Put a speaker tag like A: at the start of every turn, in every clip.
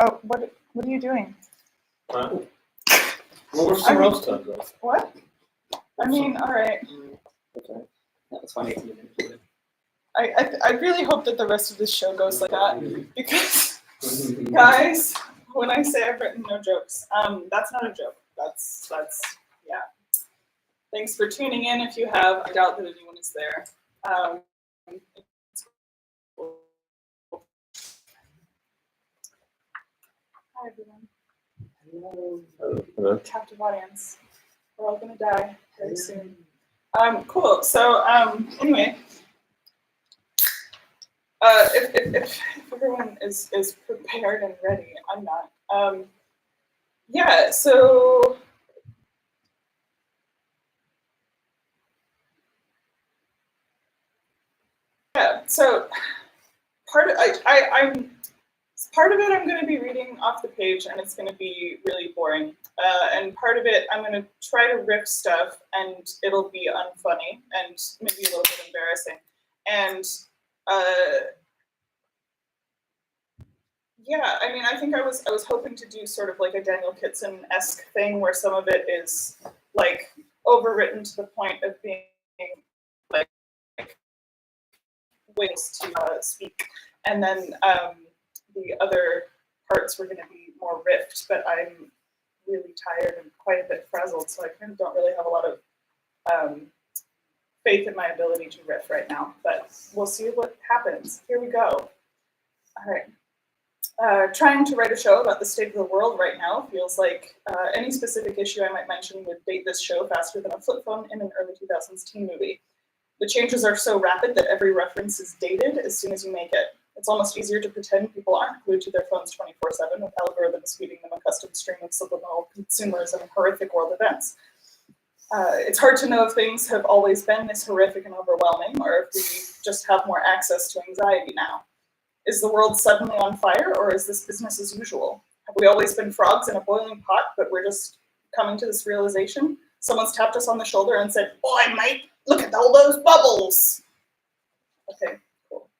A: Oh, what are you doing?
B: Well, what's someone else turns off?
A: What? I mean, all right.
B: Okay.
C: That's funny.
A: I really hope that the rest of this show goes like that, because, guys, when I say I've written no jokes, that's not a joke. That's yeah. Thanks for tuning in. If you have, I doubt that anyone is there. Hi everyone.
B: Hello.
A: Captive audience. We're all gonna die very soon. Cool. So anyway, if everyone is prepared and ready, I'm not. Yeah. So yeah. So part of part of it I'm going to be reading off the page, and it's going to be really boring. And part of it I'm going to try to riff stuff, and it'll be unfunny and maybe a little bit embarrassing. And yeah, I mean, I think I was hoping to do sort of like a Daniel Kitson-esque thing, where some of it is like overwritten to the point of being like ways to speak, and then the other parts were going to be more riffed, but I'm really tired and quite a bit frazzled, so I kind of don't really have a lot of faith in my ability to riff right now, but we'll see what happens. Here we go. All right. Trying to write a show about the state of the world right now feels like any specific issue I might mention would date this show faster than a flip phone in an early 2000s teen movie. The changes are so rapid that every reference is dated as soon as you make it. It's almost easier to pretend people aren't glued to their phones 24/7 with algorithms feeding them a custom stream of subliminal consumerism and horrific world events. It's hard to know if things have always been this horrific and overwhelming, or if we just have more access to anxiety now. Is the world suddenly on fire, or is this business as usual? Have we always been frogs in a boiling pot, but we're just coming to this realization? Someone's tapped us on the shoulder and said, "Boy, mate, look at all those bubbles." Okay, cool.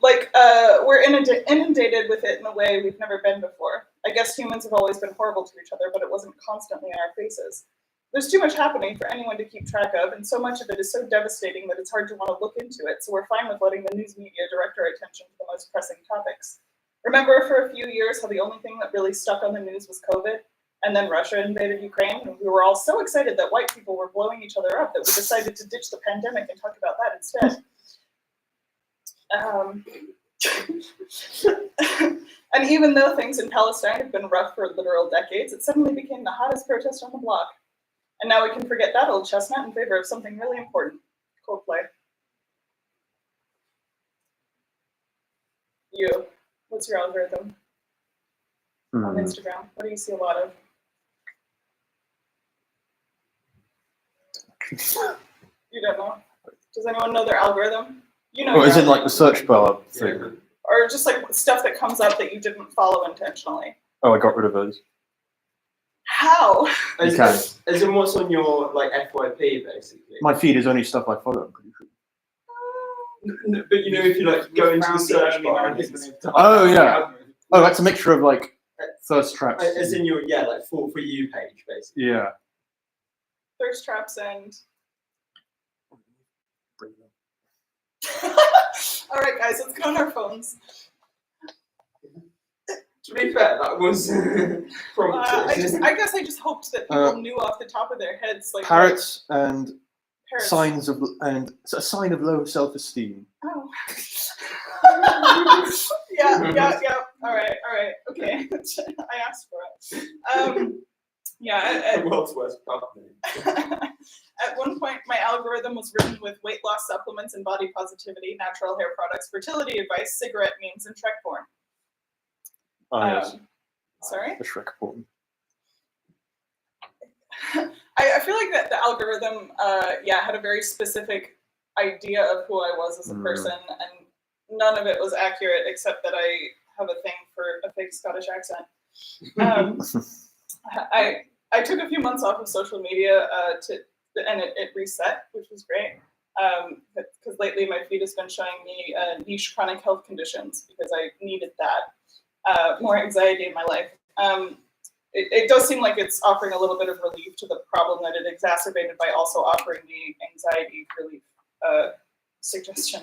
A: We're inundated with it in a way we've never been before. I guess humans have always been horrible to each other, but it wasn't constantly in our faces. There's too much happening for anyone to keep track of, and so much of it is so devastating that it's hard to want to look into it, so we're fine with letting the news media direct our attention to the most pressing topics. Remember for a few years how the only thing that really stuck on the news was COVID? And then Russia invaded Ukraine, and we were all so excited that white people were blowing each other up that we decided to ditch the pandemic and talk about that instead. And even though things in Palestine have been rough for literal decades, it suddenly became the hottest protest on the block. And now we can forget that old chestnut in favor of something really important. Coldplay. You, what's your algorithm on Instagram? What do you see a lot of? You don't know? Does anyone know their algorithm? You know.
B: Oh, is it like the search bar thing?
A: Yeah. Or just like stuff that comes up that you didn't follow intentionally?
B: Oh, I got rid of those.
A: How?
C: As in what's on your like FYP basically?
B: My feed is only stuff I follow, I'm pretty sure.
C: But you know, if you like go into the search bar,
B: oh yeah. Oh, that's a mixture of like thirst traps.
C: As in your like for you page basically.
B: Yeah.
A: Thirst traps and. All right, guys, let's get on our phones.
C: To be fair, that was
A: I guess I just hoped that people knew off the top of their heads, like
B: parrots and
A: parrots.
B: Signs of and it's a sign of low self-esteem.
A: Oh. yeah. All right. Okay. I asked for it. Yeah.
C: The world's worst company.
A: At one point, my algorithm was written with weight loss supplements and body positivity, natural hair products, fertility advice, cigarette memes, and Shrek porn.
B: Yes.
A: Sorry?
B: The Shrek porn.
A: I feel like that the algorithm, had a very specific idea of who I was as a person, and none of it was accurate except that I have a thing for a fake Scottish accent. I took a few months off of social media and it reset, which was great. because lately my feed has been showing me niche chronic health conditions because I needed that. More anxiety in my life. It does seem like it's offering a little bit of relief to the problem that it exacerbated by also offering me anxiety relief suggestion.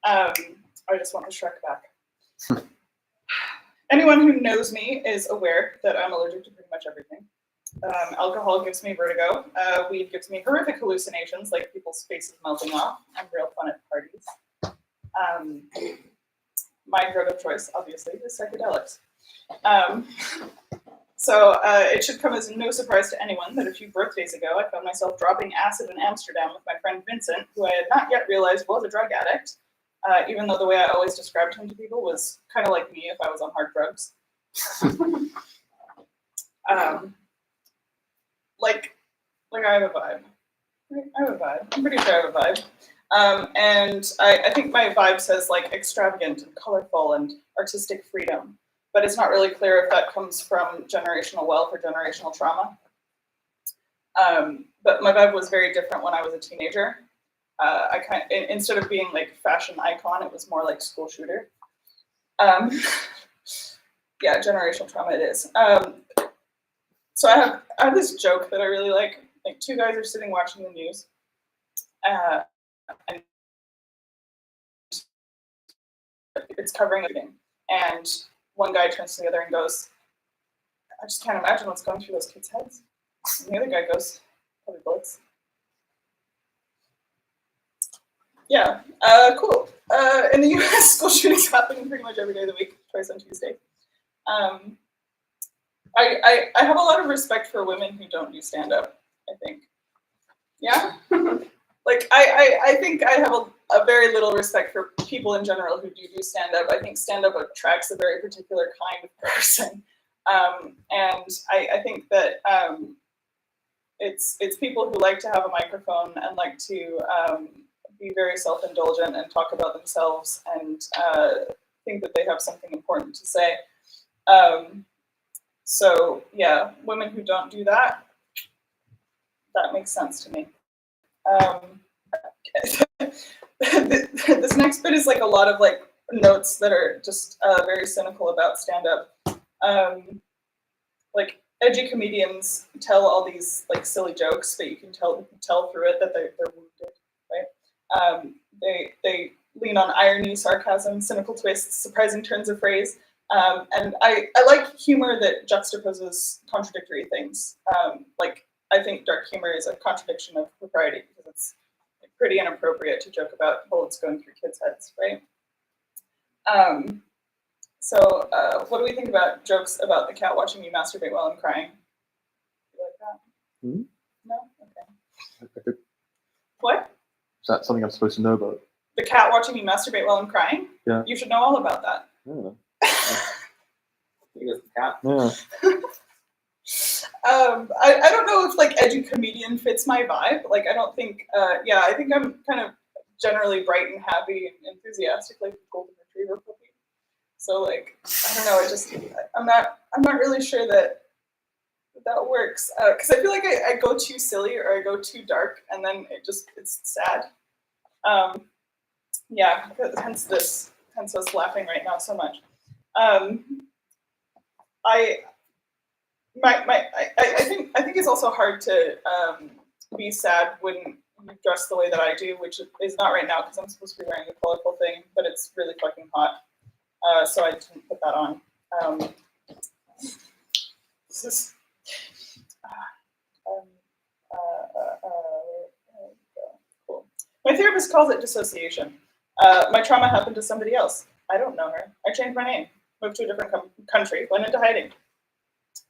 A: I just want the Shrek back. Anyone who knows me is aware that I'm allergic to pretty much everything. Alcohol gives me vertigo. Weed gives me horrific hallucinations, like people's faces melting off. I'm real fun at parties. My drug of choice, obviously, is psychedelics. So it should come as no surprise to anyone that a few birthdays ago, I found myself dropping acid in Amsterdam with my friend Vincent, who I had not yet realized was a drug addict, even though the way I always described him to people was kind of like me if I was on hard drugs. Like I have a vibe. I have a vibe. I'm pretty sure I have a vibe. And I think my vibe says like extravagant and colorful and artistic freedom, but it's not really clear if that comes from generational wealth or generational trauma. But my vibe was very different when I was a teenager. Instead of being like fashion icon, it was more like school shooter. Yeah, generational trauma it is. So I have this joke that I really like. Like two guys are sitting watching the news, and it's covering everything. And one guy turns to the other and goes, "I just can't imagine what's going through those kids' heads." And the other guy goes, "Probably bullets." Yeah, cool. In the U.S., school shootings happen pretty much every day of the week, twice on Tuesday. I have a lot of respect for women who don't do stand-up, I think. Yeah? Like, I think I have a very little respect for people in general who do stand-up. I think stand-up attracts a very particular kind of person. And I think that it's people who like to have a microphone and like to be very self-indulgent and talk about themselves and think that they have something important to say. So yeah, women who don't do that, that makes sense to me. This next bit is like a lot of like notes that are just very cynical about stand-up. Like edgy comedians tell all these like silly jokes, but you can tell through it that they're wounded, right? They lean on irony, sarcasm, cynical twists, surprising turns of phrase. And I like humor that juxtaposes contradictory things. Like I think dark humor is a contradiction of propriety because it's pretty inappropriate to joke about bullets going through kids' heads, right? So what do we think about jokes about the cat watching me masturbate while I'm crying? You like that?
B: Mm-hmm.
A: No? Okay.
B: Okay.
A: What?
B: Is that something I'm supposed to know about?
A: The cat watching me masturbate while I'm crying?
B: Yeah.
A: You should know all about that.
B: Yeah.
C: Because the cat.
B: Yeah.
A: I don't know if like edgy comedian fits my vibe. Like I don't think I think I'm kind of generally bright and happy and enthusiastic like a golden retriever puppy. So like I don't know, I'm not really sure that works. Because I feel like I go too silly or I go too dark and then it's sad. Yeah, hence us laughing right now so much. I think it's also hard to be sad when you dress the way that I do, which is not right now because I'm supposed to be wearing a colorful thing, but it's really fucking hot, so I didn't put that on. This is cool. My therapist calls it dissociation. My trauma happened to somebody else. I don't know her. I changed my name, moved to a different country, went into hiding.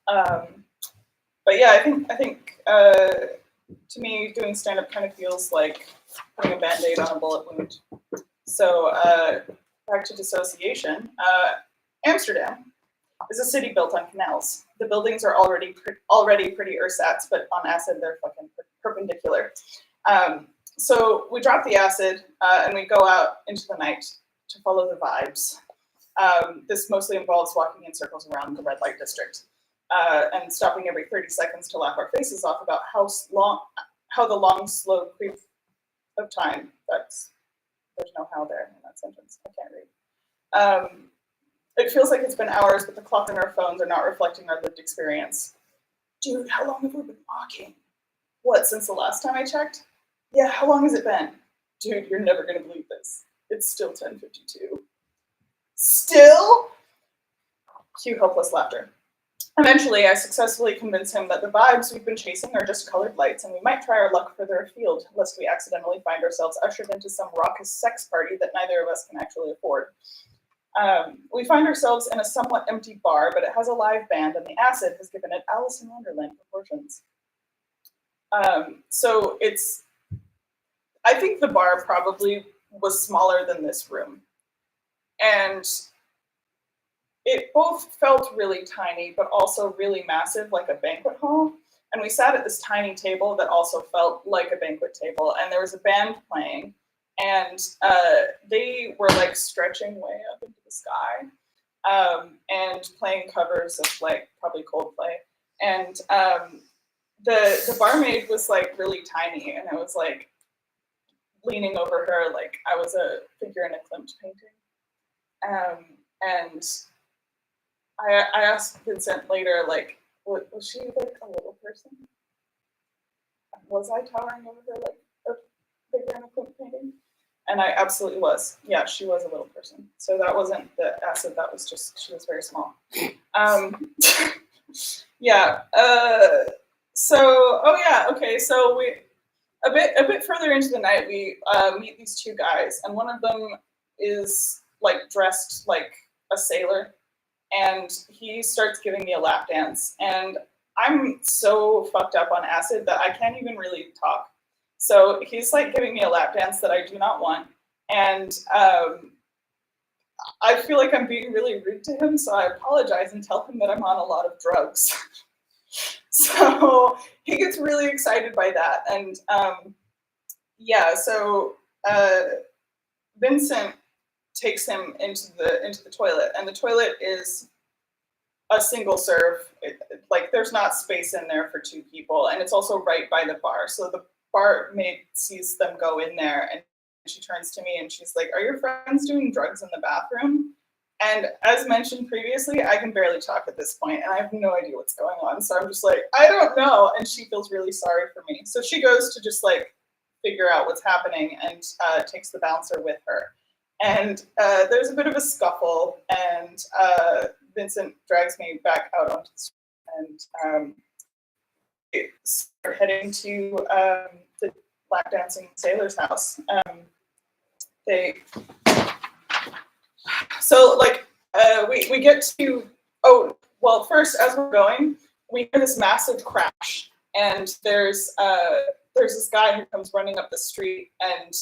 A: But yeah, I think to me, doing stand-up kind of feels like putting a Band-Aid on a bullet wound. So back to dissociation. Amsterdam is a city built on canals. The buildings are already pretty ersatz, but on acid they're fucking perpendicular. So we drop the acid and we go out into the night to follow the vibes. This mostly involves walking in circles around the red light district and stopping every 30 seconds to laugh our faces off about how the long, slow creep of time. There's no how there in that sentence. I can't read. It feels like it's been hours, but the clock on our phones are not reflecting our lived experience. Dude, how long have we been walking? What, since the last time I checked? Yeah, how long has it been? Dude, you're never gonna believe this. It's still 10:52. Still? Cue helpless laughter. Eventually, I successfully convince him that the vibes we've been chasing are just colored lights, and we might try our luck further afield, lest we accidentally find ourselves ushered into some raucous sex party that neither of us can actually afford. We find ourselves in a somewhat empty bar, but it has a live band, and the acid has given it Alice in Wonderland proportions. So I think the bar probably was smaller than this room. And it both felt really tiny, but also really massive, like a banquet hall. And we sat at this tiny table that also felt like a banquet table. And there was a band playing. And they were like stretching way up into the sky and playing covers of like probably Coldplay. And the barmaid was like really tiny. And I was like leaning over her like I was a figure in a Klimt painting. And I asked Vincent later, like, was she like a little person? Was I towering over her like a figure in a Klimt painting? And I absolutely was. Yeah, she was a little person. So that wasn't the acid. That was just she was very small. Yeah. Okay. So we a bit further into the night we meet these two guys, and one of them is like dressed like a sailor, and he starts giving me a lap dance, and I'm so fucked up on acid that I can't even really talk. So he's like giving me a lap dance that I do not want, and I feel like I'm being really rude to him, so I apologize and tell him that I'm on a lot of drugs. So he gets really excited by that, and so Vincent takes him into the toilet, and the toilet is a single serve. Like there's not space in there for two people, and it's also right by the bar. So the barmaid sees them go in there, and she turns to me and she's like, "Are your friends doing drugs in the bathroom?" And as mentioned previously, I can barely talk at this point, and I have no idea what's going on. So I'm just like, I don't know. And she feels really sorry for me. So she goes to just like figure out what's happening and takes the bouncer with her. And there's a bit of a scuffle, and Vincent drags me back out onto the street, and start heading to the black dancing sailor's house. We get to, first as we're going, we hear this massive crash, and there's this guy who comes running up the street, and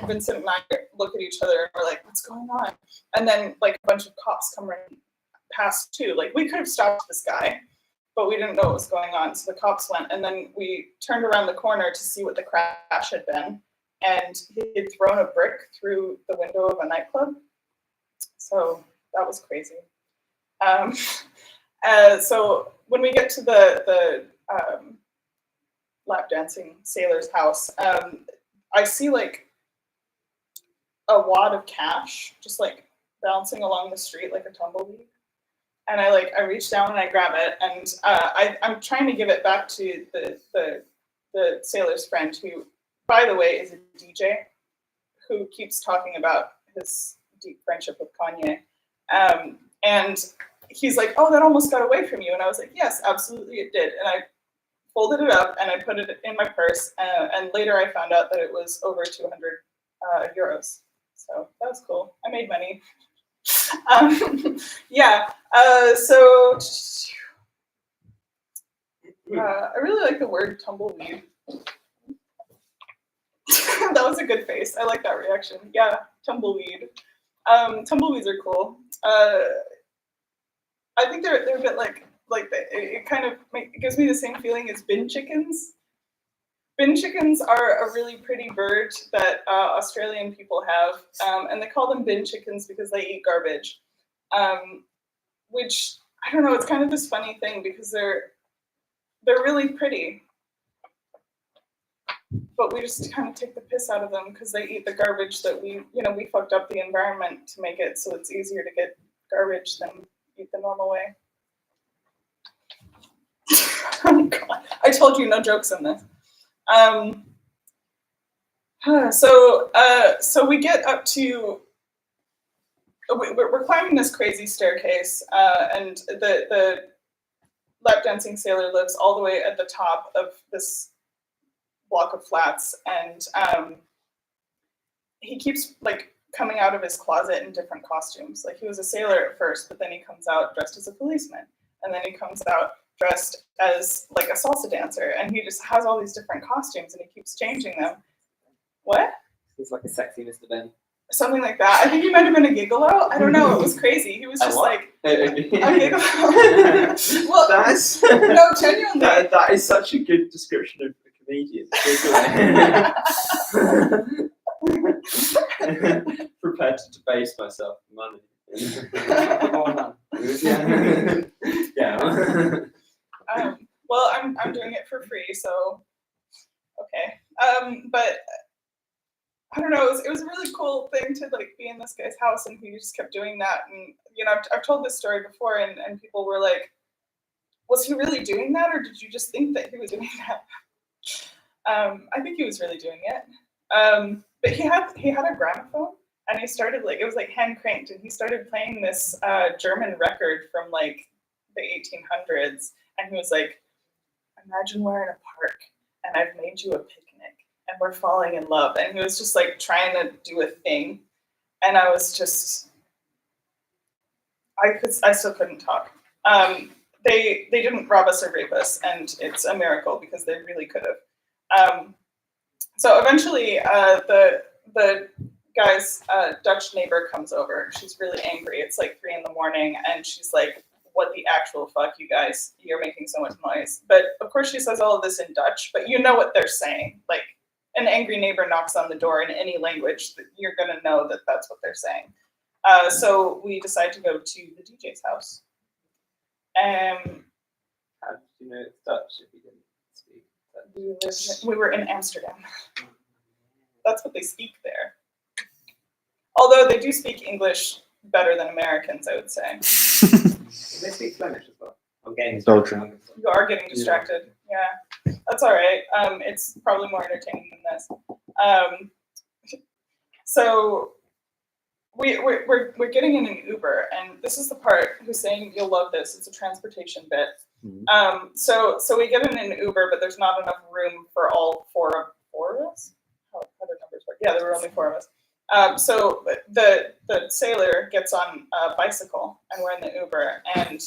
A: Vincent and I look at each other and we're like, what's going on? And then like a bunch of cops come running past too. Like we could have stopped this guy, but we didn't know what was going on. So the cops went, and then we turned around the corner to see what the crash had been. And he had thrown a brick through the window of a nightclub. So that was crazy. So when we get to the lap dancing sailor's house, I see like a wad of cash just like bouncing along the street like a tumbleweed. And I reach down and I grab it, and I'm trying to give it back to the sailor's friend, who, by the way, is a DJ who keeps talking about his deep friendship with Kanye. And he's like, "Oh, that almost got away from you." And I was like, "Yes, absolutely it did." And I folded it up and I put it in my purse. And later I found out that it was over 200 euros. So that was cool. I made money. I really like the word tumbleweed. That was a good face. I like that reaction. Yeah, tumbleweed. Tumbleweeds are cool. I think they're a bit like it kind of it gives me the same feeling as bin chickens. Bin chickens are a really pretty bird that Australian people have, and they call them bin chickens because they eat garbage. Which I don't know. It's kind of this funny thing because they're really pretty, but we just kind of take the piss out of them because they eat the garbage that we fucked up the environment to make it so it's easier to get garbage than eat the normal way. Oh God, I told you no jokes in this. So we get up to, we're climbing this crazy staircase, and the lap dancing sailor lives all the way at the top of this block of flats, and he keeps like coming out of his closet in different costumes. Like he was a sailor at first, but then he comes out dressed as a policeman, and then he comes out dressed as like a salsa dancer, and he just has all these different costumes, and he keeps changing them. What?
D: He's like a sexy Mr. Ben.
A: Something like that. I think he might have been a gigolo. I don't know. It was crazy. He was just like a gigolo. Well,
C: That's
A: no, genuinely.
C: that is such a good description of a comedian. Prepared to debase myself for money. Yeah.
A: Well, I'm doing it for free, so okay. But I don't know. It was a really cool thing to like be in this guy's house, and he just kept doing that. And I've told this story before, and people were like, "Was he really doing that, or did you just think that he was doing that?" I think he was really doing it. But he had a gramophone, and he started like, it was like hand cranked, and he started playing this German record from like the 1800s, and he was like, "Imagine we're in a park, and I've made you a picnic, and we're falling in love," and he was just like trying to do a thing, and I was just, I still couldn't talk. They didn't rob us or rape us, and it's a miracle because they really could have. So eventually, the guy's Dutch neighbor comes over. She's really angry. It's like 3 a.m, and she's like, "What the actual fuck, you guys? You're making so much noise." But of course, she says all of this in Dutch. But you know what they're saying. Like, an angry neighbor knocks on the door in any language, that you're gonna know that that's what they're saying. So we decide to go to the DJ's house.
D: How did you know it's Dutch if you didn't speak Dutch?
A: We were in Amsterdam. That's what they speak there. Although they do speak English better than Americans, I would say.
D: They speak Flemish as well. I'm getting
B: So
D: distracted.
A: You are getting distracted. Yeah, that's all right. It's probably more entertaining than this. So we're getting in an Uber, and this is the part who's saying you'll love this. It's a transportation bit. So we get in an Uber, but there's not enough room for all four of us. How do numbers work? Yeah, there were only 4 of us. So the sailor gets on a bicycle, and we're in the Uber, and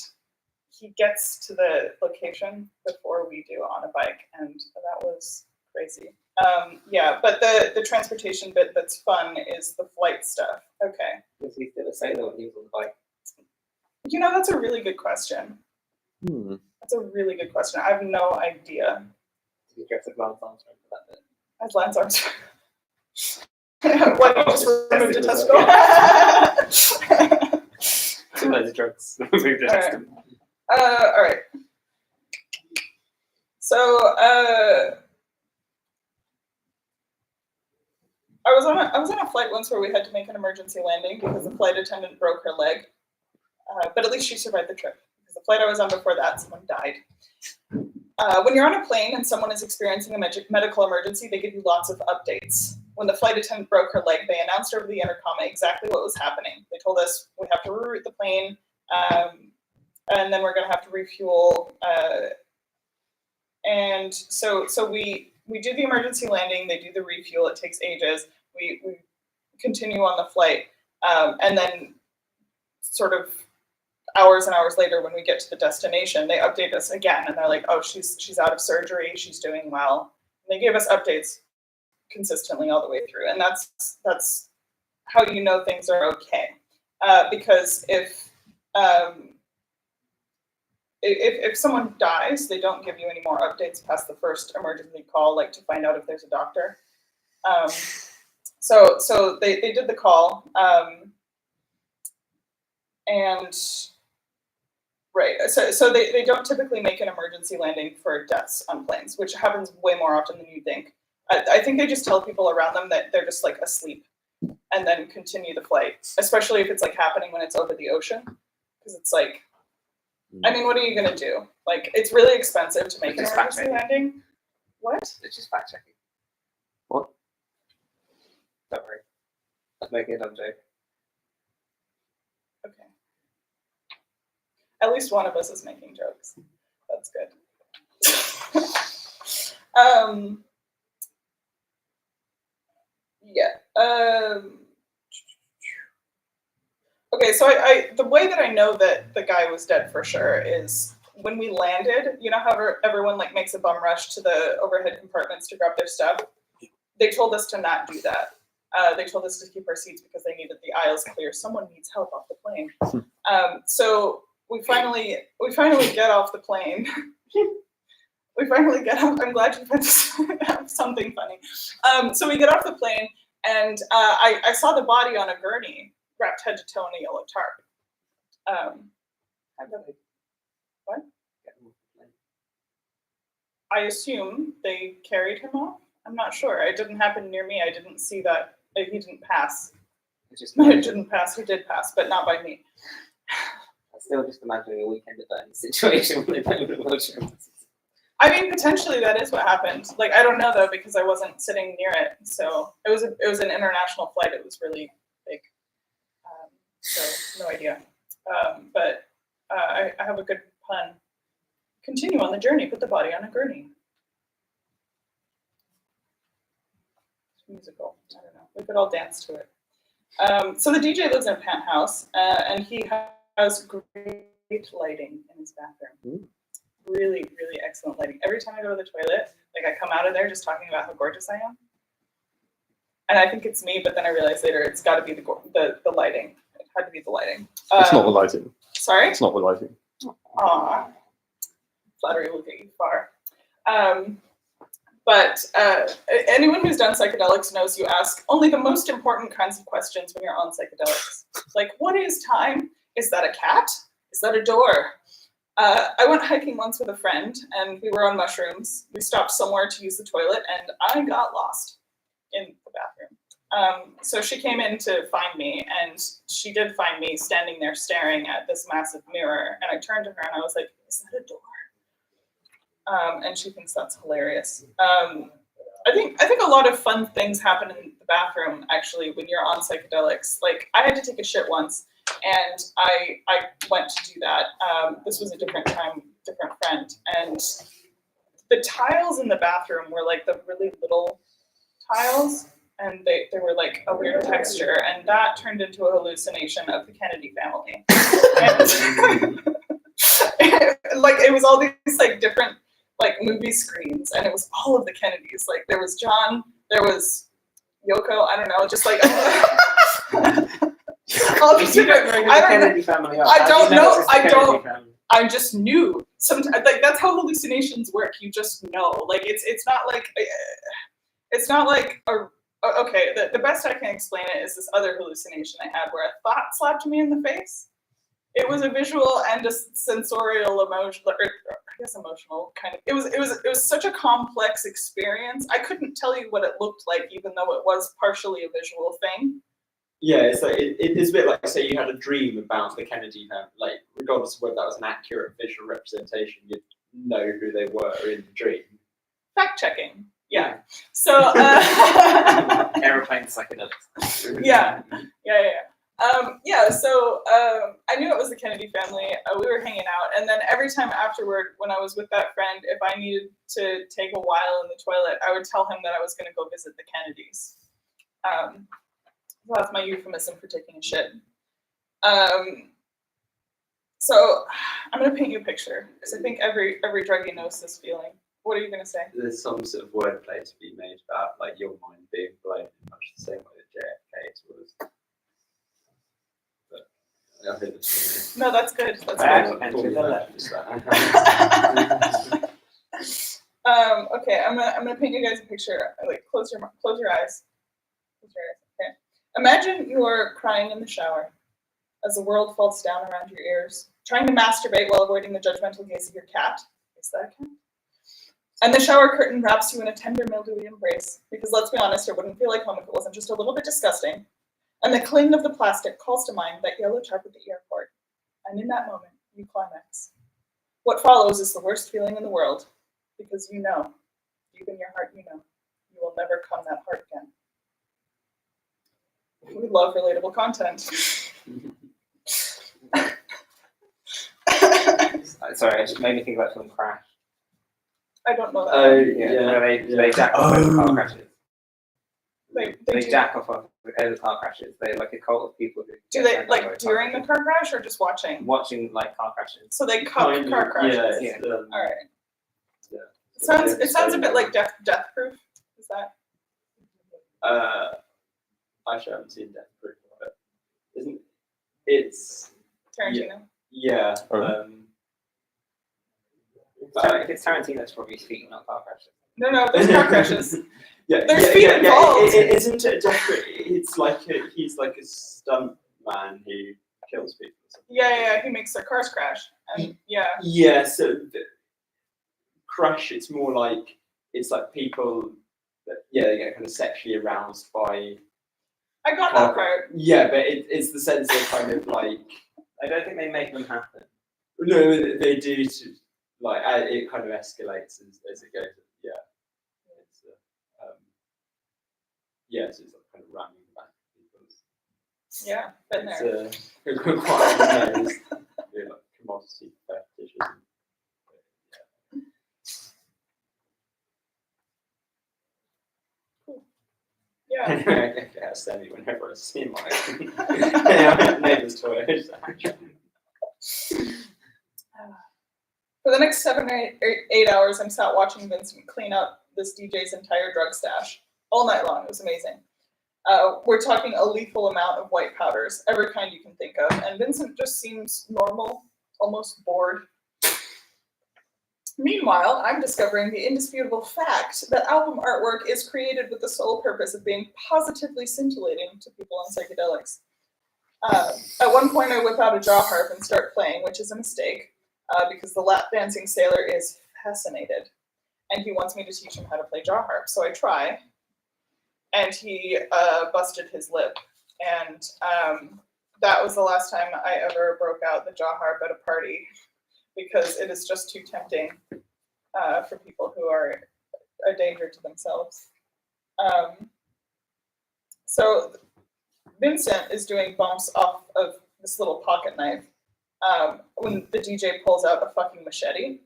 A: he gets to the location before we do on a bike, and that was crazy. Yeah, but the transportation bit that's fun is the flight stuff. Okay.
D: Was he still a sailor when he was on the bike?
A: That's a really good question. That's a really good question. I have no idea.
D: Did he dress as Lance Armstrong for that bit?
A: As Lance Armstrong. Why don't you just remove the testicle?
D: Loads of drugs.
A: All right. So I was on a flight once where we had to make an emergency landing because the flight attendant broke her leg. But at least she survived the trip. Because the flight I was on before that, someone died. When you're on a plane and someone is experiencing a medical emergency, they give you lots of updates. When the flight attendant broke her leg, they announced over the intercom exactly what was happening. They told us we have to reroute the plane, and then we're going to have to refuel. And so we do the emergency landing. They do the refuel. It takes ages. We continue on the flight, and then sort of hours and hours later, when we get to the destination, they update us again, and they're like, "Oh, she's out of surgery. She's doing well." And they gave us updates consistently all the way through, and that's how you know things are okay. Because if someone dies, they don't give you any more updates past the first emergency call, like to find out if there's a doctor. So they did the call, and right. So they don't typically make an emergency landing for deaths on planes, which happens way more often than you think. I think they just tell people around them that they're just like asleep, and then continue the flight. Especially if it's like happening when it's over the ocean, because it's like, I mean, what are you gonna do? Like, it's really expensive to make an
D: Just
A: emergency
D: fact-checking.
A: landing. What?
D: It's just fact checking.
B: What?
D: Don't worry. I'm making a dumb joke.
A: Okay. At least one of us is making jokes. That's good. Yeah. Okay, so I the way that I know that the guy was dead for sure is when we landed. You know how everyone like makes a bum rush to the overhead compartments to grab their stuff? They told us to not do that. They told us to keep our seats because they needed the aisles clear. Someone needs help off the plane. So we finally get off the plane. We finally get off. I'm glad you found something funny. So we get off the plane, and I saw the body on a gurney, wrapped head to toe in a yellow tarp. What? I assume they carried him off. I'm not sure. It didn't happen near me. I didn't see that. He didn't pass. It didn't pass. He did pass, but not by me.
D: I'm still just imagining a weekend at that situation when they play with a wheelchair.
A: I mean, potentially that is what happened. Like, I don't know though, because I wasn't sitting near it. So it was an international flight. It was really big. So no idea. But I have a good pun. Continue on the journey. Put the body on a gurney. Musical. I don't know. We could all dance to it. So the DJ lives in a penthouse, and he has great lighting in his bathroom. Really, really excellent lighting. Every time I go to the toilet, like I come out of there just talking about how gorgeous I am. And I think it's me, but then I realized later it's got to be the lighting. It had to be the lighting.
B: It's not the lighting.
A: Sorry?
B: It's not the lighting.
A: Aw. Flattery will get you far. But anyone who's done psychedelics knows you ask only the most important kinds of questions when you're on psychedelics. Like, what is time? Is that a cat? Is that a door? I went hiking once with a friend, and we were on mushrooms. We stopped somewhere to use the toilet, and I got lost in the bathroom. So she came in to find me, and she did find me standing there staring at this massive mirror. And I turned to her, and I was like, is that a door? And she thinks that's hilarious. I think a lot of fun things happen in the bathroom, actually, when you're on psychedelics. Like, I had to take a shit once, and I went to do that. This was a different time, different friend. And the tiles in the bathroom were like the really little tiles, and they were like a weird texture, and that turned into a hallucination of the Kennedy family. And, like, it was all these like different like movie screens, and it was all of the Kennedys. Like, there was John, there was Yoko, I don't know, just like all these different. I just knew. Sometimes, like, that's how hallucinations work. You just know. Like, it's not like okay. The best I can explain it is this other hallucination I had where a thought slapped me in the face. It was a visual and a sensorial emotional, or I guess emotional kind of. It was such a complex experience. I couldn't tell you what it looked like, even though it was partially a visual thing.
C: Yeah, it's like it's a bit like, say you had a dream about the Kennedy family. Like, regardless of whether that was an accurate visual representation, you'd know who they were in the dream.
A: Fact checking. Yeah. So
D: Aeroplane psychedelics.
A: Yeah. So I knew it was the Kennedy family. We were hanging out, and then every time afterward, when I was with that friend, if I needed to take a while in the toilet, I would tell him that I was going to go visit the Kennedys. That's my euphemism for taking a shit. So I'm going to paint you a picture, because I think every druggie knows this feeling. What are you going to say?
C: There's some sort of wordplay to be made about like your mind being blown in much the same way that JFK's was.
A: No, that's good. That's good. Okay, I'm gonna paint you guys a picture. Like, close your eyes. Close your eyes. Okay. Imagine you're crying in the shower as the world falls down around your ears, trying to masturbate while avoiding the judgmental gaze of your cat. Is that a cat? And the shower curtain wraps you in a tender, mildewy embrace, because let's be honest, it wouldn't feel like home if it wasn't just a little bit disgusting. And the cling of the plastic calls to mind that yellow tarp at the airport. And in that moment, you climax. What follows is the worst feeling in the world, because you know, deep in your heart, you know, you will never come that hard again. We love relatable content.
D: Sorry, it just made me think about film Crash.
A: I don't know that.
D: Where they jack off over car crashes.
A: They
D: They
A: do.
D: jack off over car crashes. They're like a cult of people who
A: Do
D: get
A: they
D: jacked off
A: like
D: over
A: during the
D: car
A: car crash or just watching?
D: crashes. Watching like car crashes.
A: So they cup
C: Kind of,
A: car crashes.
C: Yeah.
A: All right.
C: Yeah.
A: It sounds a bit like Death Proof. Is that?
C: Actually, I haven't seen Death Proof, but isn't it's
A: Tarantino.
C: yeah.
D: If it's Tarantino, it's probably speaking, not car crashes.
A: No, there's car crashes.
C: Yeah,
A: There's speed involved.
C: Isn't it Death Proof? It's like he's like a stunt man who kills people. Or something.
A: Yeah, he makes their cars crash. And yeah.
C: Yeah, so Crash, it's more like it's like people that they get kind of sexually aroused by.
A: I got that part.
C: Yeah, but it's the sense of kind of like.
D: I don't think they make them happen.
C: No, they do. Like it kind of escalates as it goes. Yeah, it's so it's like kind of ramming back people's.
A: Yeah, been there.
C: It's quite nice. Like commodity fetishism.
A: Yeah.
C: Anyway, I get Sammy whenever I see my neighbour's toys.
A: For the next 7 or 8 hours, I'm sat watching Vincent clean up this DJ's entire drug stash all night long. It was amazing. We're talking a lethal amount of white powders, every kind you can think of, and Vincent just seems normal, almost bored. Meanwhile, I'm discovering the indisputable fact that album artwork is created with the sole purpose of being positively scintillating to people on psychedelics. At one point, I whip out a jaw harp and start playing, which is a mistake, because the lap dancing sailor is fascinated, and he wants me to teach him how to play jaw harp. So I try, and he busted his lip, and that was the last time I ever broke out the jaw harp at a party, because it is just too tempting for people who are a danger to themselves. So Vincent is doing bumps off of this little pocket knife when the DJ pulls out a fucking machete.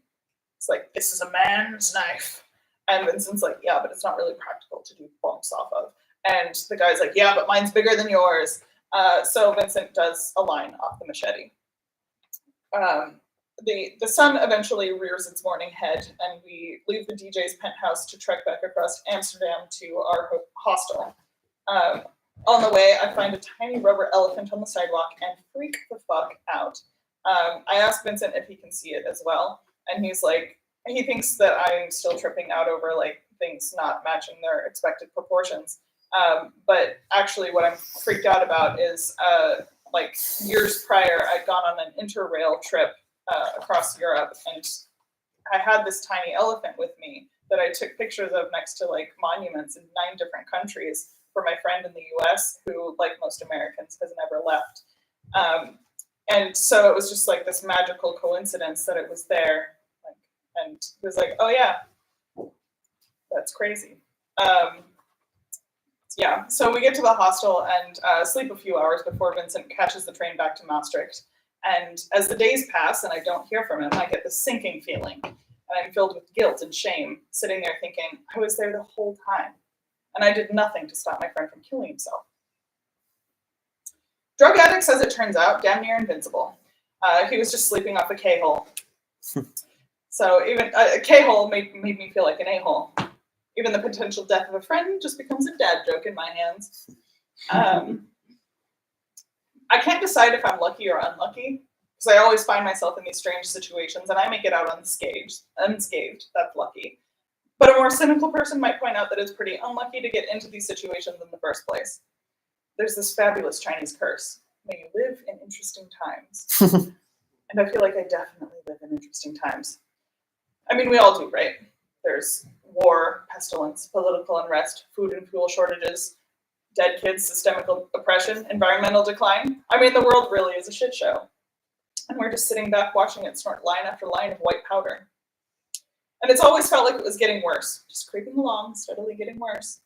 A: It's like, this is a man's knife. And Vincent's like, yeah, but it's not really practical to do bumps off of. And the guy's like, yeah, but mine's bigger than yours. So Vincent does a line off the machete. The sun eventually rears its morning head, and we leave the DJ's penthouse to trek back across Amsterdam to our hostel. On the way, I find a tiny rubber elephant on the sidewalk and freak the fuck out. I ask Vincent if he can see it as well, and he's like, he thinks that I'm still tripping out over like things not matching their expected proportions. But actually, what I'm freaked out about is like years prior, I'd gone on an interrail trip across Europe, and I had this tiny elephant with me that I took pictures of next to like monuments in 9 different countries for my friend in the US who, like most Americans, has never left. And so it was just like this magical coincidence that it was there. And it was like, oh yeah, that's crazy. Yeah, so we get to the hostel and sleep a few hours before Vincent catches the train back to Maastricht. And as the days pass and I don't hear from him, I get this sinking feeling. And I'm filled with guilt and shame, sitting there thinking, I was there the whole time. And I did nothing to stop my friend from killing himself. Drug addicts, as it turns out, damn near invincible. He was just sleeping off a K-hole. So even a K-hole made me feel like an A-hole. Even the potential death of a friend just becomes a dad joke in my hands. I can't decide if I'm lucky or unlucky, because I always find myself in these strange situations, and I make it out unscathed. That's lucky. But a more cynical person might point out that it's pretty unlucky to get into these situations in the first place. There's this fabulous Chinese curse. May you live in interesting times. And I feel like I definitely live in interesting times. I mean, we all do, right? There's war, pestilence, political unrest, food and fuel shortages, dead kids, systemic oppression, environmental decline. I mean, the world really is a shit show. And we're just sitting back watching it snort line after line of white powder. And it's always felt like it was getting worse, just creeping along, steadily getting worse.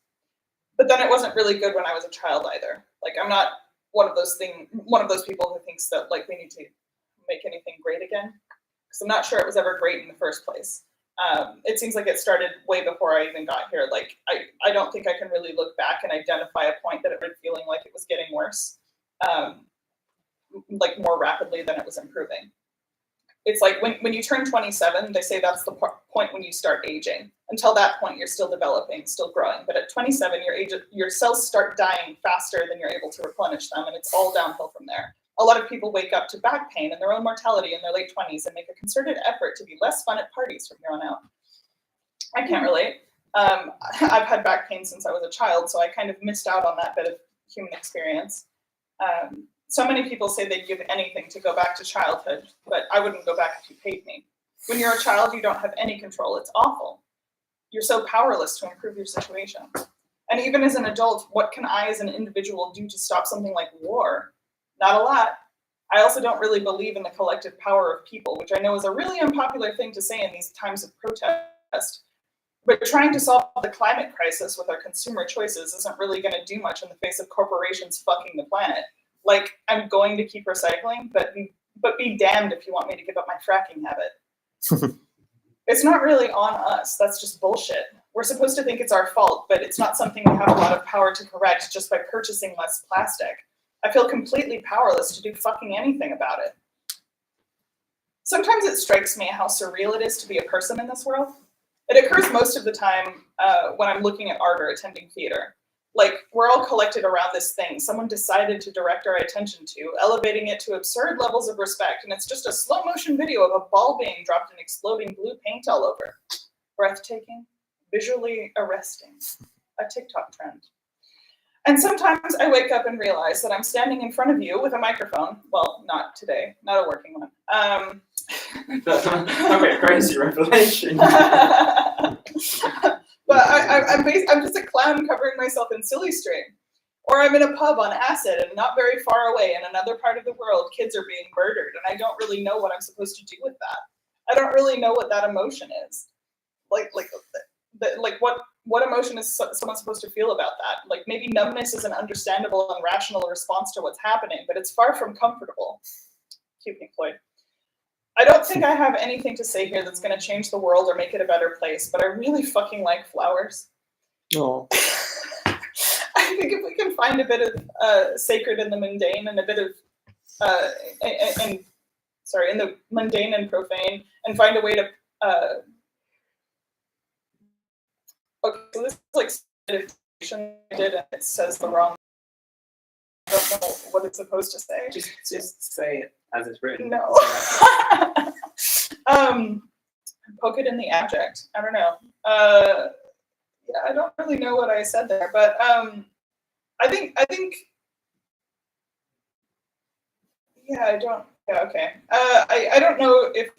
A: But then it wasn't really good when I was a child either. Like, I'm not one of those people who thinks that like we need to make anything great again, because I'm not sure it was ever great in the first place. It seems like it started way before I even got here. Like, I don't think I can really look back and identify a point that it was feeling like it was getting worse, like more rapidly than it was improving. It's like when you turn 27, they say that's the point when you start aging. Until that point, you're still developing, still growing. But at 27, your cells start dying faster than you're able to replenish them, and it's all downhill from there. A lot of people wake up to back pain and their own mortality in their late 20s and make a concerted effort to be less fun at parties from here on out. I can't relate. I've had back pain since I was a child, so I kind of missed out on that bit of human experience. So many people say they'd give anything to go back to childhood, but I wouldn't go back if you paid me. When you're a child, you don't have any control. It's awful. You're so powerless to improve your situation. And even as an adult, what can I as an individual do to stop something like war? Not a lot. I also don't really believe in the collective power of people, which I know is a really unpopular thing to say in these times of protest. But trying to solve the climate crisis with our consumer choices isn't really going to do much in the face of corporations fucking the planet. Like, I'm going to keep recycling, but be damned if you want me to give up my fracking habit. It's not really on us. That's just bullshit. We're supposed to think it's our fault, but it's not something we have a lot of power to correct just by purchasing less plastic. I feel completely powerless to do fucking anything about it. Sometimes it strikes me how surreal it is to be a person in this world. It occurs most of the time when I'm looking at art or attending theater. Like, we're all collected around this thing someone decided to direct our attention to, elevating it to absurd levels of respect, and it's just a slow motion video of a ball being dropped and exploding blue paint all over. Breathtaking, visually arresting, a TikTok trend. And sometimes I wake up and realize that I'm standing in front of you with a microphone. Well, not today, not a working one.
C: Okay, crazy revelation.
A: But I'm just a clown covering myself in silly string. Or I'm in a pub on acid and not very far away in another part of the world, kids are being murdered, and I don't really know what I'm supposed to do with that. I don't really know what that emotion is. Like what emotion is someone supposed to feel about that? Like, maybe numbness is an understandable and rational response to what's happening, but it's far from comfortable. Cute Pink Floyd. I don't think I have anything to say here that's going to change the world or make it a better place, but I really fucking like flowers.
B: Oh.
A: I think if we can find a bit of sacred in the mundane and a bit of, in the mundane and profane, and find a way to, okay, so this is like meditation I did, and it says the wrong, I don't know what it's supposed to say.
D: Just say it as it's written.
A: No. Poke it in the abject. I don't know. Yeah, I don't really know what I said there, but I think yeah, I don't. Yeah, okay. I don't know if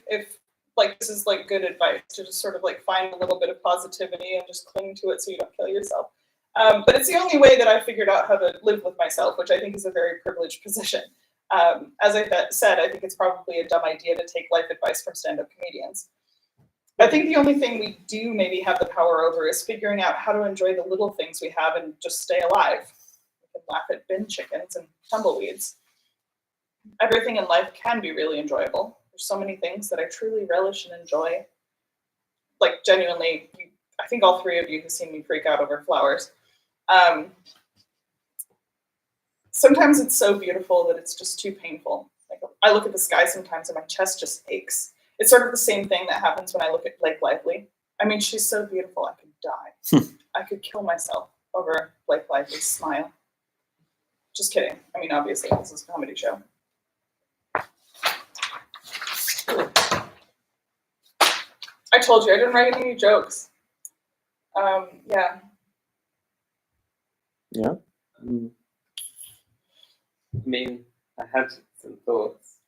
A: like this is like good advice to just sort of like find a little bit of positivity and just cling to it so you don't kill yourself. But it's the only way that I figured out how to live with myself, which I think is a very privileged position. As I said, I think it's probably a dumb idea to take life advice from stand-up comedians. I think the only thing we do maybe have the power over is figuring out how to enjoy the little things we have and just stay alive. We can laugh at bin chickens and tumbleweeds. Everything in life can be really enjoyable. There's so many things that I truly relish and enjoy. Like, genuinely, I think all three of you have seen me freak out over flowers. Sometimes it's so beautiful that it's just too painful. Like, I look at the sky sometimes and my chest just aches. It's sort of the same thing that happens when I look at Blake Lively. I mean, she's so beautiful, I could die. I could kill myself over Blake Lively's smile. Just kidding. I mean, obviously, this is a comedy show. I told you, I didn't write any jokes. Yeah.
B: Yeah.
D: I mean, I had some thoughts.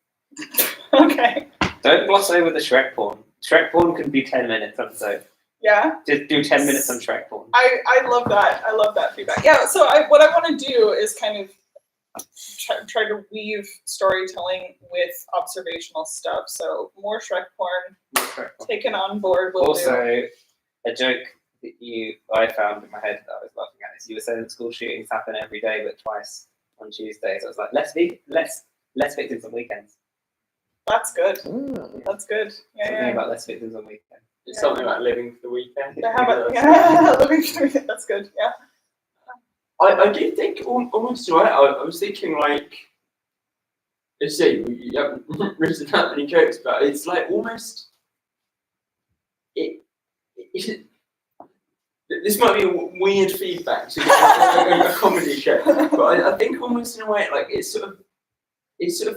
A: Okay.
D: Don't gloss over the Shrek porn. Shrek porn can be 10 minutes or so.
A: Yeah.
D: Just do 10 minutes on Shrek porn.
A: I love that. I love that feedback. Yeah. So what I want to do is kind of try to weave storytelling with observational stuff. So more Shrek porn taken on board. Will
D: Also,
A: do.
D: a joke that I found in my head that I was laughing at is you were saying that school shootings happen every day, but twice on Tuesdays. I was like, less victims on weekends.
A: That's good.
B: Mm.
A: That's good. Yeah.
D: Something
A: Yeah.
D: about less victims on weekends.
C: It's something about living for the weekend.
A: Living through it. That's good. Yeah.
C: I do think almost right. I was thinking like, let's see, you haven't written that many jokes, but it's like almost it this might be a weird feedback to a comedy show, but I think almost in a way like it sort of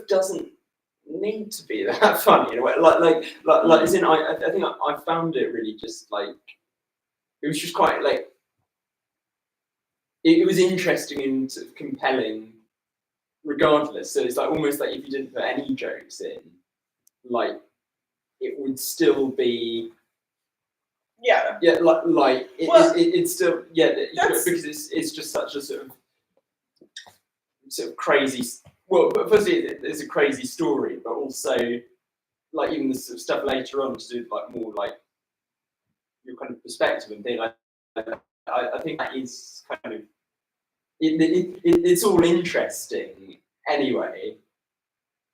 C: doesn't need to be that funny in a way. Like as in I think I found it really just like it was just quite like it was interesting and sort of compelling regardless. So it's like almost like if you didn't put any jokes in, like it would still be
A: Yeah.
C: it's still
A: That's-
C: because it's just such a sort of crazy. Well, but firstly, it's a crazy story, but also like even the sort of stuff later on to do with, like more like your kind of perspective and thing. Like I think that is kind of it's all interesting anyway,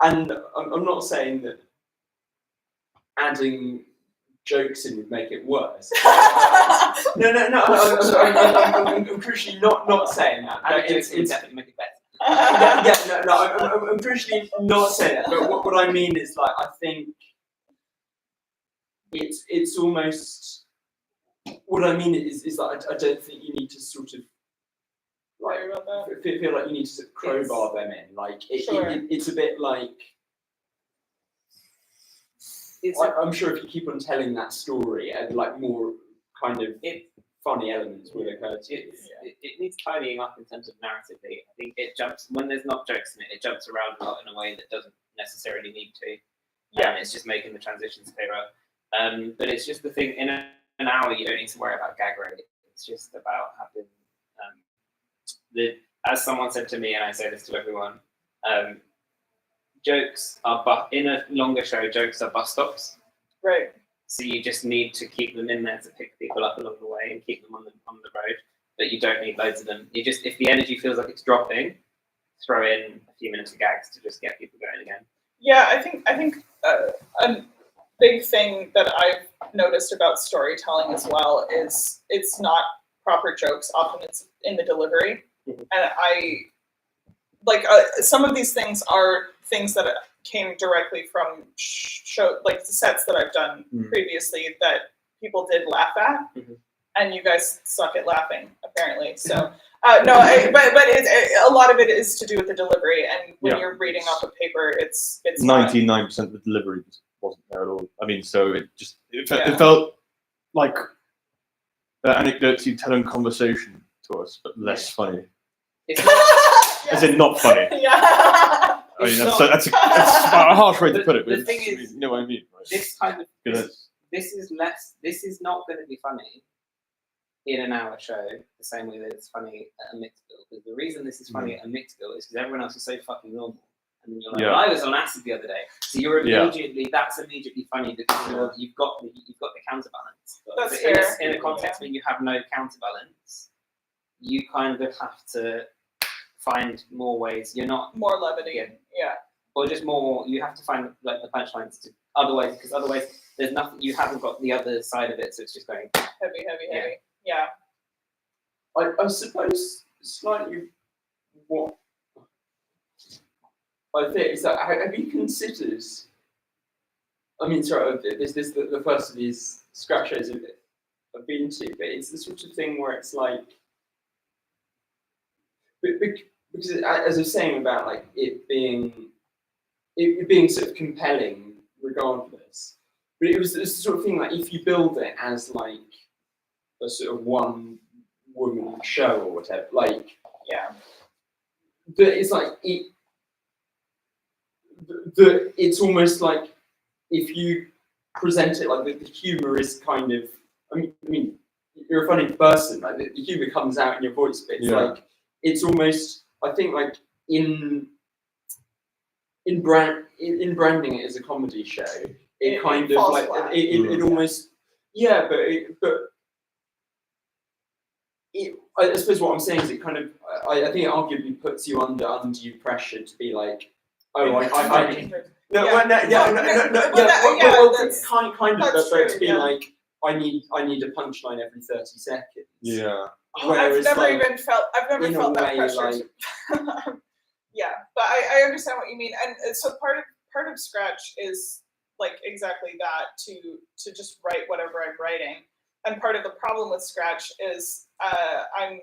C: and I'm not saying that adding jokes in would make it worse. No. I'm crucially not saying that.
D: Adding
C: But
D: jokes would
C: it's
D: definitely make it better.
C: I'm crucially not saying that. But what I mean is like I think it's almost what I mean is that I don't think you need to sort of like
A: Sorry about that.
C: feel like you need to sort of crowbar them in. Like
A: Sure.
C: it's a bit like. I'm sure if you keep on telling that story, and like more kind of funny elements will occur to you.
D: It needs tidying up in terms of narratively. I think it jumps when there's not jokes in it. It jumps around a lot in a way that doesn't necessarily need to.
A: Yeah.
D: And it's just making the transitions clearer. But it's just the thing. In an hour, you don't need to worry about gag rate. It's just about having as someone said to me, and I say this to everyone. Jokes are in a longer show. Jokes are bus stops.
A: Right.
D: So you just need to keep them in there to pick people up along the way and keep them on the road. But you don't need loads of them. You just, if the energy feels like it's dropping, throw in a few minutes of gags to just get people going again.
A: Yeah, I think a big thing that I've noticed about storytelling as well is it's not proper jokes. Often it's in the delivery, and I like some of these things are things that came directly from show like the sets that I've done previously that people did laugh at, and you guys suck at laughing apparently. So but a lot of it is to do with the delivery, and when you're reading off a paper, it's
B: 99% of the delivery wasn't there at all. I mean, so it felt like anecdotes you tell in conversation to us, but less funny. As in not funny.
A: Yeah.
B: I mean, that's a harsh way to put it.
D: The
B: But
D: thing is,
B: you know what I mean, right?
D: this kind of this is not going to be funny in an hour show the same way that it's funny at a mixed bill. Because the reason this is funny at a mixed bill is because everyone else is so fucking normal. And then you're like, well, I was on acid the other day, so you're immediately that's immediately funny because you've got the counterbalance.
A: That's
D: but
A: fair.
D: in a context where you have no counterbalance, you kind of have to find more ways. You're not
A: More levity. Yeah.
D: Or just more. You have to find like the punchlines to otherwise there's nothing. You haven't got the other side of it, so it's just going
A: Heavy. Yeah.
C: I suppose slightly what I think is that have you considered? I mean, sorry, this is the first of these scratch shows I've been to, but it's the sort of thing where it's like, because as I was saying about like it being sort of compelling regardless, but it was the sort of thing like if you build it as like a sort of one woman show or whatever, like it's like it's almost like if you present it like the humor is kind of, I mean, you're a funny person. Like the humour comes out in your voice, but it's like it's almost. I think like in branding it as a comedy show, it kind of
A: falls
C: like
A: flat.
C: it almost I suppose what I'm saying is it kind of I think it arguably puts you under undue pressure to be like, oh, I kind of, but to be like, I need a punchline every 30 seconds.
B: Yeah.
C: Whereas,
A: I've never felt that pressure.
C: like,
A: yeah, but I understand what you mean, and so part of Scratch is like exactly that, to just write whatever I'm writing. And part of the problem with Scratch is I'm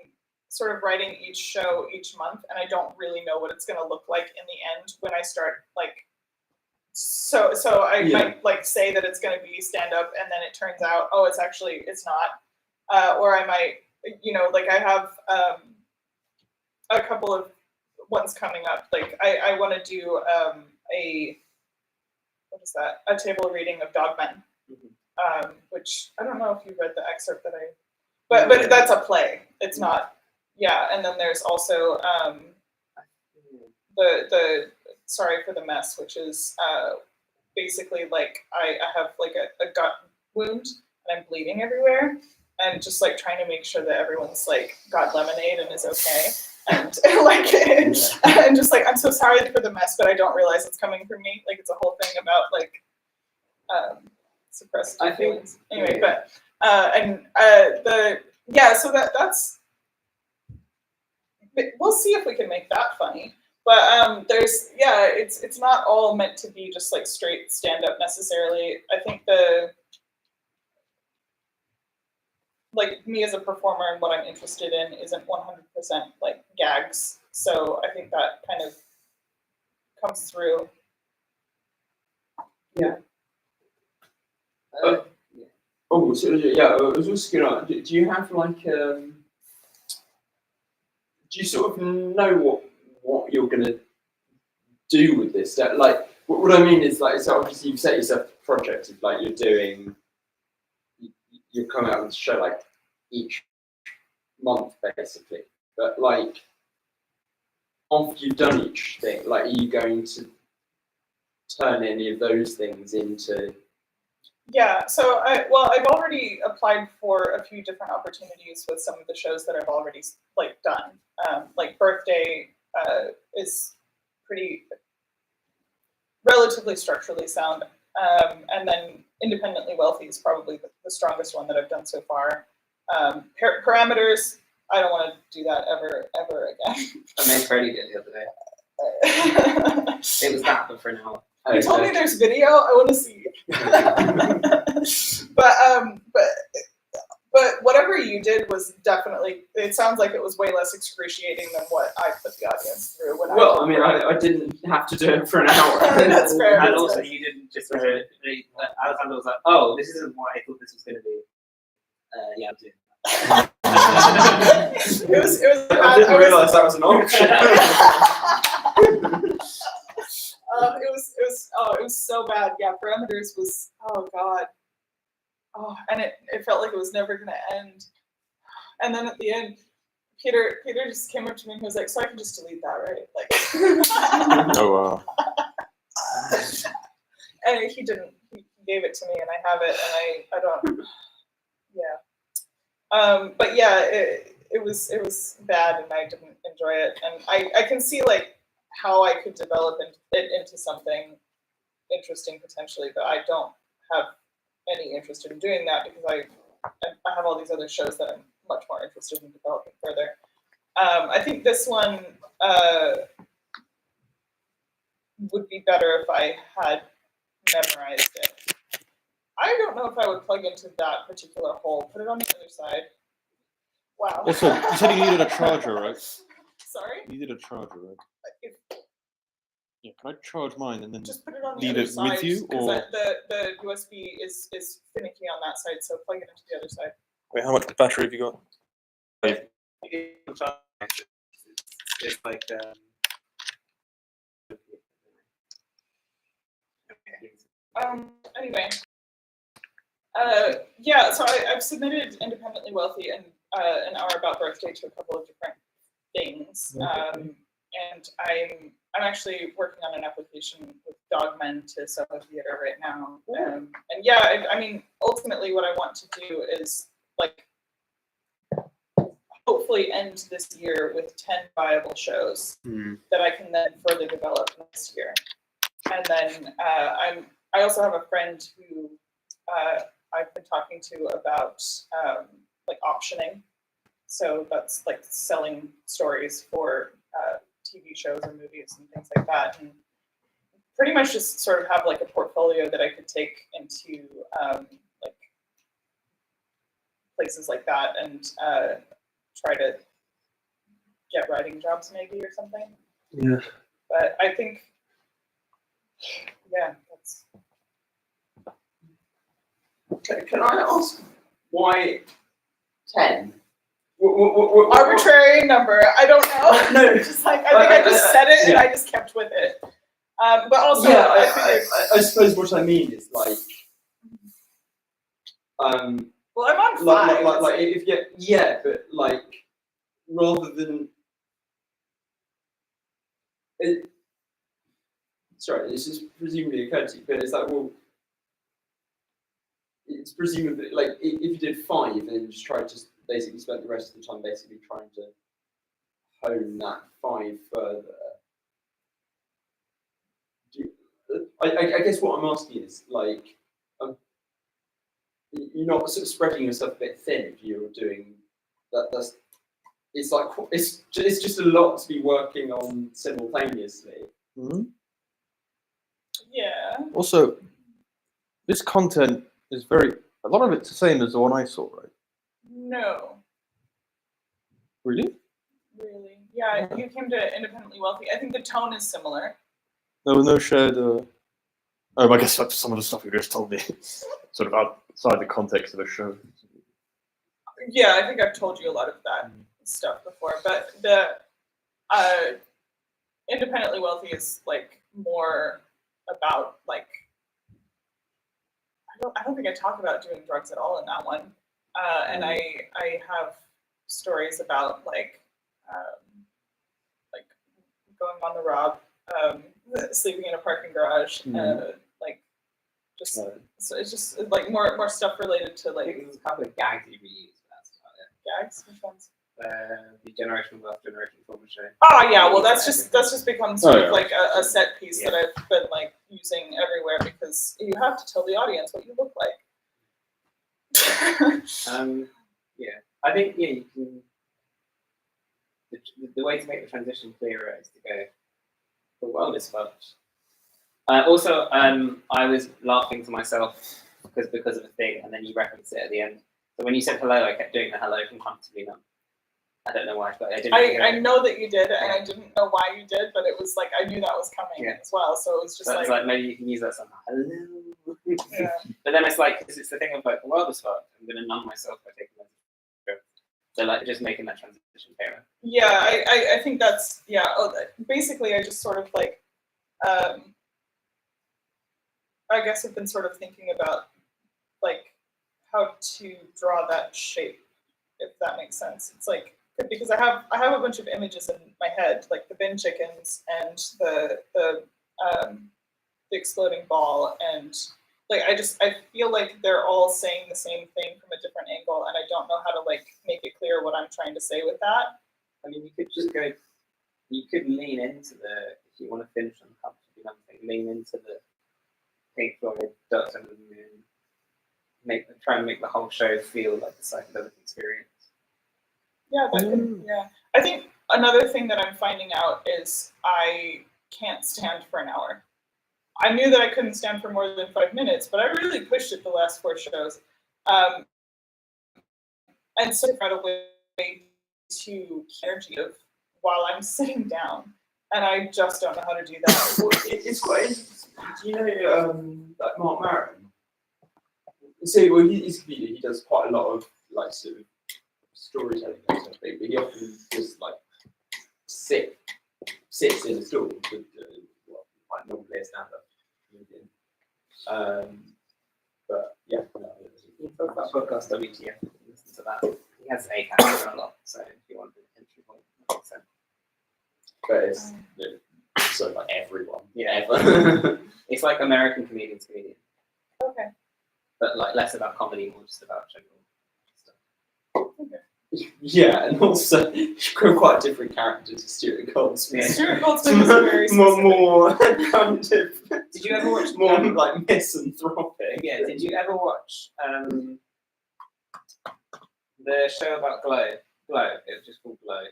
A: sort of writing each show each month, and I don't really know what it's going to look like in the end when I start like. So I might like say that it's going to be stand up, and then it turns out, oh, it's not. Or I might, like I have a couple of ones coming up. Like I want to do a table reading of Dogmen. Which I don't know if you read the excerpt that but that's a play. It's not, and then there's also the Sorry for the Mess, which is basically like I have like a gut wound and I'm bleeding everywhere, and just like trying to make sure that everyone's like got lemonade and is okay, and like and just like, I'm so sorry for the mess, but I don't realize it's coming from me. Like it's a whole thing about like suppressed feelings. Anyway, but so that's, we'll see if we can make that funny. But it's not all meant to be just like straight stand up necessarily. I think like me as a performer and what I'm interested in isn't 100% like gags. So I think that kind of comes through. Yeah.
C: So I was just gonna. Do you have like do you sort of know what you're gonna do with this? Like what I mean is like, so obviously you've set yourself a project of like you're coming out with a show like each month basically, but like after you've done each thing, like are you going to turn any of those things into?
A: Yeah, so I've already applied for a few different opportunities with some of the shows that I've already like done. Like Birthday is pretty relatively structurally sound, and then Independently Wealthy is probably the strongest one that I've done so far. Parameters, I don't want to do that ever again.
D: I made Freddie do it the other day. It was that, but for an hour.
A: You told me there's video. I want to see. But whatever you did was definitely. It sounds like it was way less excruciating than what I put the audience through.
C: I didn't have to do it for an hour.
A: That's fair.
D: And also, you didn't just. Alessandro was like, "Oh, this isn't what I thought this was going to be." Yeah, I'm doing.
A: It was.
C: I didn't realise that was an option.
A: It was so bad. Yeah, Parameters was, oh god. Oh, and it felt like it was never gonna end. And then at the end, Peter just came up to me and he was like, "So I can just delete that, right?" Like
B: Oh wow.
A: And he didn't. He gave it to me and I have it, and I don't, yeah. But yeah, it was bad and I didn't enjoy it. And I can see like how I could develop it into something interesting potentially, but I don't have any interest in doing that because I have all these other shows that I'm much more interested in developing further. I think this one would be better if I had memorized it. I don't know if I would plug into that particular hole. Put it on the other side. Wow.
B: Also, you said you needed a charger, right?
A: Sorry?
B: You needed a charger, right? Yeah, can I charge mine and then
A: just put it on the
B: leave
A: other
B: it
A: side?
B: with you, or
A: the USB is finicky on that side, so plug it into the other side.
B: wait? How much battery have you got?
D: It's like
A: Anyway, Yeah, so I've submitted Independently Wealthy and an hour about birthday to a couple of different things, and I'm actually working on an application with Dogmen to Soho Theatre right now, and yeah, I mean, ultimately, what I want to do is like hopefully end this year with 10 viable shows that I can then further develop next year, and then I also have a friend who I've been talking to about like optioning. So that's like selling stories for TV shows or movies and things like that. And pretty much just sort of have like a portfolio that I could take into like places like that and try to get writing jobs maybe or something.
B: Yeah.
A: But I think, yeah, that's...
C: Can I ask why 10?
A: Arbitrary number. I don't know.
C: No,
A: just like I think I just said it and I just kept with it. But also,
C: yeah,
A: I figured.
C: I suppose what I mean is like,
A: Well, I'm on 5.
C: like if you but like rather than. Sorry, this is presumably occurred to you, but it's like, well, it's presumably like if you did 5 and then just tried to basically spend the rest of the time basically trying to hone that 5 further. I guess what I'm asking is like, you're not sort of spreading yourself a bit thin if you're doing that. It's like it's just a lot to be working on simultaneously.
B: Mm-hmm.
A: Yeah.
B: Also, this content is a lot of it's the same as the one I saw, right?
A: No.
B: Really?
A: Really? Yeah, you came to Independently Wealthy. I think the tone is similar.
B: There was no shared. I guess that's some of the stuff you just told me, sort of outside the context of a show.
A: Yeah, I think I've told you a lot of that stuff before, but the Independently Wealthy is like more about like I don't think I talk about doing drugs at all in that one, and I have stories about like going on the rob, sleeping in a parking garage, like just so it's just like more stuff related to like
D: There's a couple of gags you reuse for that stuff.
A: gags. Which ones?
D: The Generational Wealth, Generational Form show.
A: Oh yeah, well that's just become sort of like a set piece
D: Yeah.
A: that I've been like using everywhere because you have to tell the audience what you look like.
D: Yeah, I think you can. The way to make the transition clearer is to go, the world is fucked. Also, I was laughing to myself because of a thing, and then you referenced it at the end. So when you said hello, I kept doing the hello comfortably numb. I don't know why, but I didn't.
A: I know that you did, and I didn't know why you did, but it was like I knew that was coming as well. So it was just
D: so
A: like,
D: it's like maybe you can use that somehow. Hello.
A: Yeah.
D: But then it's like it's the thing of like the world is fucked. I'm gonna numb myself by taking that. So like just making that transition clearer.
A: Yeah, I think that's basically I just sort of like I guess I've been sort of thinking about like how to draw that shape, if that makes sense. It's like because I have a bunch of images in my head, like the bin chickens and the exploding ball, and like I feel like they're all saying the same thing from a different angle, and I don't know how to like make it clear what I'm trying to say with that.
D: I mean, you could just go. You could lean into if you want to finish on comfortably, lean into the Pink Floyd, Dark Side of the Moon. Try and make the whole show feel like a psychedelic experience.
A: Yeah, that could, yeah. I think another thing that I'm finding out is I can't stand for an hour. I knew that I couldn't stand for more than 5 minutes, but I really pushed it the last 4 shows. And so I found a way to energy of while I'm sitting down. And I just don't know how to do that.
C: Well, it's quite interesting. Do you know like Mark Maron? So well, he's a comedian. He does quite a lot of like sort of storytelling and stuff, but he often just like sits in a stall with like normally a stand-up comedian. But yeah, no,
D: podcast WTF. Listen to that. He has Acaster a lot, so if you want an entry point, that makes sense.
C: But it's so like everyone.
D: Yeah.
C: Ever.
D: It's like American comedians.
A: Okay.
D: But like less about comedy, more just about general stuff.
C: Yeah, and also quite a different character to Stuart Goldsmith.
D: Yeah.
A: Stuart Goldsmith is very specific.
C: more kind of.
D: Did you ever watch
C: more like misanthropic?
D: Yeah, did you ever watch the show about Glow? Glow, it was just called Glow.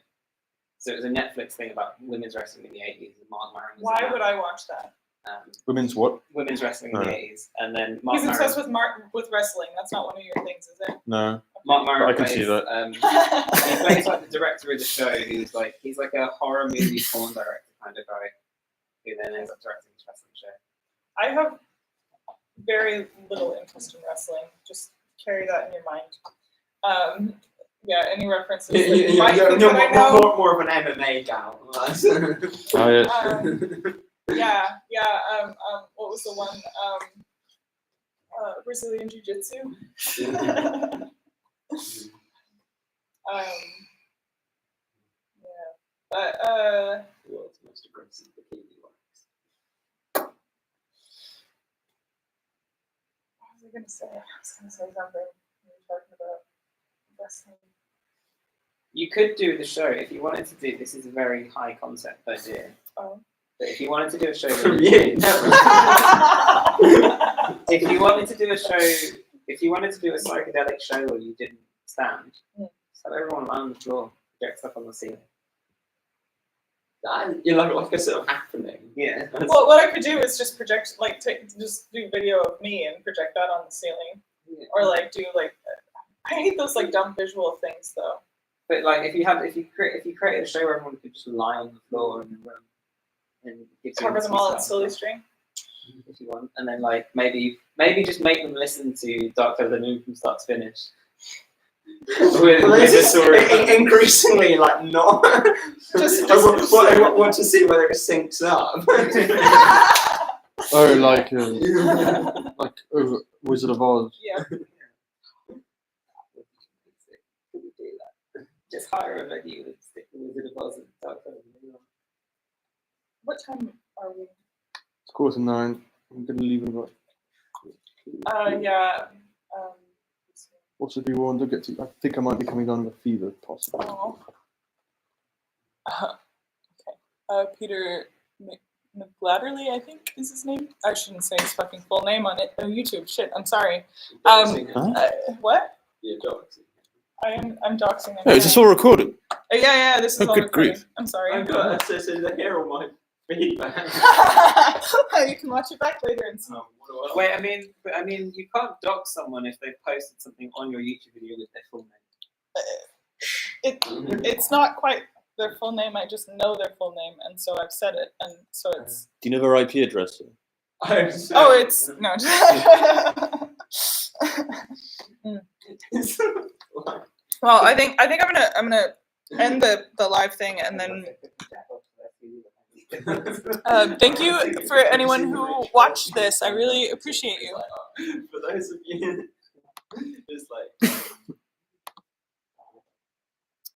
D: So it was a Netflix thing about women's wrestling in the 80s. And Mark Maron was
A: Why would I watch that?
B: Women's what?
D: Women's wrestling in the 80s. And then Mark
A: He's
D: Maron,
A: obsessed with wrestling. That's not one of your things, is it?
B: No.
D: Mark Maron
B: I can
D: plays,
B: see that.
D: he plays like the director of the show who's like, he's like a horror movie porn director kind of guy who then ends up directing this wrestling show.
A: I have very little interest in wrestling. Just carry that in your mind. Yeah, any references? Like,
C: You're
A: that I know?
C: more of an MMA gal.
B: Oh, yeah.
A: What was the one? Brazilian Jiu-Jitsu. But
C: The world's most aggressive bikini wax.
A: what was I gonna say? I was gonna say something. We were talking about wrestling.
D: You could do the show if you wanted to do. This is a very high concept idea.
A: Oh.
D: But if you wanted to do a show,
C: From you, never.
D: if you wanted to do a show, if you wanted to do a psychedelic show where you didn't stand, just have everyone lie on the floor, project stuff on the ceiling.
C: You're like a sort of happening.
D: Yeah.
A: Well, what I could do is just project, just do video of me and project that on the ceiling, or like do like. I hate those like dumb visual things though.
D: But like, if you created a show where everyone could just lie on the floor and give
A: Cover them all in silly string.
D: if you want, and then like maybe just make them listen to Dark Side of the Moon from start to finish. with a story.
C: Increasingly like not.
A: Just
C: want to see whether it syncs up.
B: Oh, like Wizard of Oz.
A: Yeah.
D: Could we do that? Just hire a venue and stick the Wizard of Oz and Dark Side of the Moon on.
A: What time are we?
B: It's 9:15. I'm gonna leave in about.
A: Yeah.
B: What do you want to get to? I think I might be coming down with a fever, possibly.
A: Oh. Okay. Peter McGlatterly, I think is his name. I shouldn't say his fucking full name on it. YouTube. Shit. I'm sorry. What?
C: Yeah, doxing.
A: I'm doxing him.
B: Oh, is this all recorded?
A: Yeah. This is all
B: good
A: recording.
B: grief.
A: I'm sorry.
C: I've got access to hear all my feedback.
A: You can watch it back later and see.
D: Wait, I mean, you can't dox someone if they've posted something on your YouTube video with their full name.
A: It's not quite their full name. I just know their full name, and so I've said it, and so it's.
B: Do you know their IP address?
A: It's no. Well, I think I'm gonna end the live thing, and then thank you for anyone who watched this. I really appreciate you.
C: For those of you, just like.